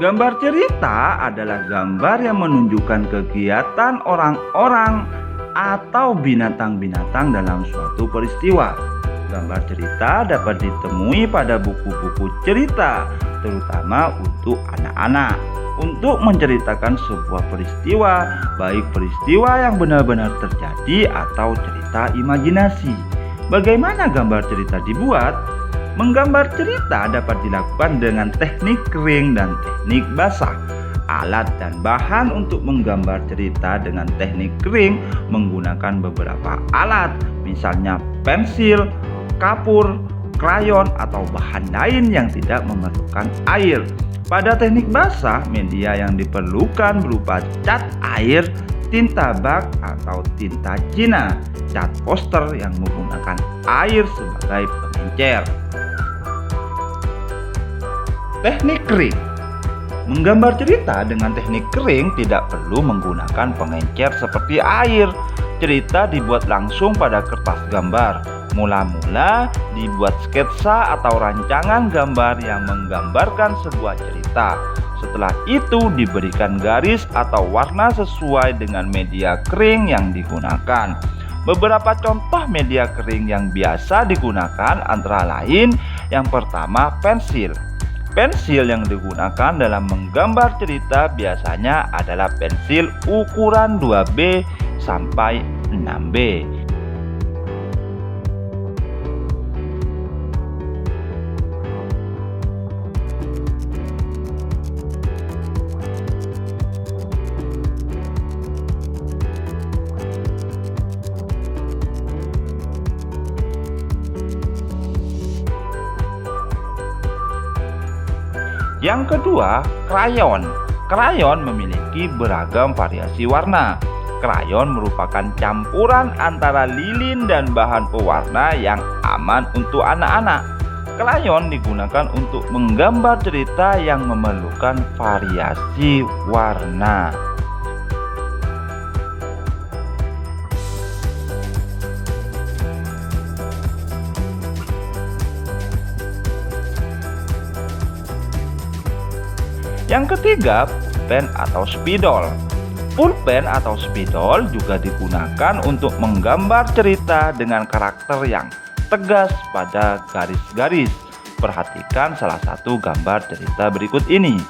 Gambar cerita adalah gambar yang menunjukkan kegiatan orang-orang atau binatang-binatang dalam suatu peristiwa. Gambar cerita dapat ditemui pada buku-buku cerita, terutama untuk anak-anak, untuk menceritakan sebuah peristiwa, baik peristiwa yang benar-benar terjadi atau cerita imajinasi. Bagaimana gambar cerita dibuat? Menggambar cerita dapat dilakukan dengan teknik kering dan teknik basah. Alat dan bahan untuk menggambar cerita dengan teknik kering menggunakan beberapa alat, misalnya pensil, kapur, krayon, atau bahan lain yang tidak memerlukan air. Pada teknik basah, media yang diperlukan berupa cat air, tinta bak atau tinta Cina, cat poster yang menggunakan air sebagai pengencer. Teknik kering. Menggambar cerita dengan teknik kering tidak perlu menggunakan pengencer seperti air. Cerita dibuat langsung pada kertas gambar. Mula-mula dibuat sketsa atau rancangan gambar yang menggambarkan sebuah cerita. Setelah itu diberikan garis atau warna sesuai dengan media kering yang digunakan. Beberapa contoh media kering yang biasa digunakan antara lain: yang pertama, pensil. Pensil yang digunakan dalam menggambar cerita biasanya adalah pensil ukuran 2B sampai 6B. Yang kedua, krayon. Krayon memiliki beragam variasi warna. Krayon merupakan campuran antara lilin dan bahan pewarna yang aman untuk anak-anak. Krayon digunakan untuk menggambar cerita yang memerlukan variasi warna. Yang ketiga, pulpen atau spidol. Pulpen atau spidol juga digunakan untuk menggambar cerita dengan karakter yang tegas pada garis-garis. Perhatikan salah satu gambar cerita berikut ini.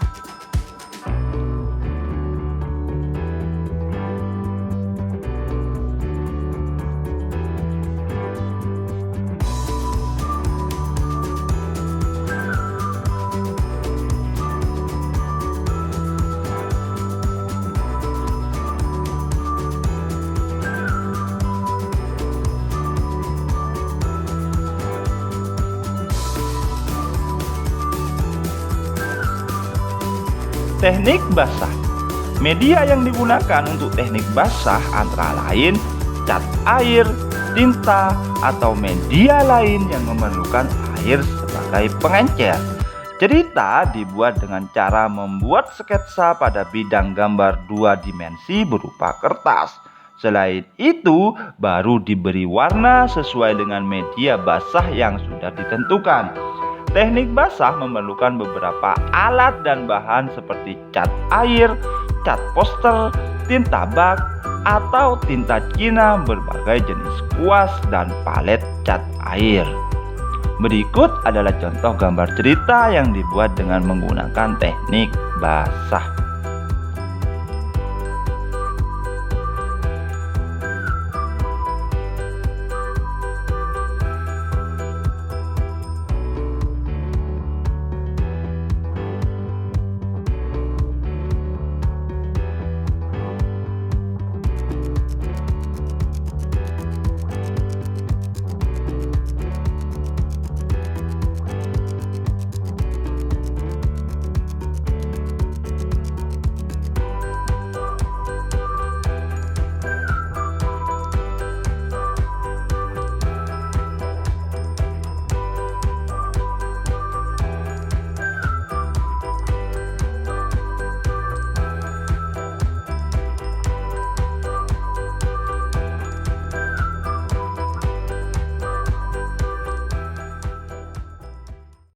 Teknik basah. Media yang digunakan untuk teknik basah antara lain cat air, tinta, atau media lain yang memerlukan air sebagai pengencer. Cerita dibuat dengan cara membuat sketsa pada bidang gambar 2 dimensi berupa kertas. Selain itu, baru diberi warna sesuai dengan media basah yang sudah ditentukan. Teknik basah memerlukan beberapa alat dan bahan seperti cat air, cat poster, tinta bak, atau tinta Cina, berbagai jenis kuas, dan palet cat air. Berikut adalah contoh gambar cerita yang dibuat dengan menggunakan teknik basah.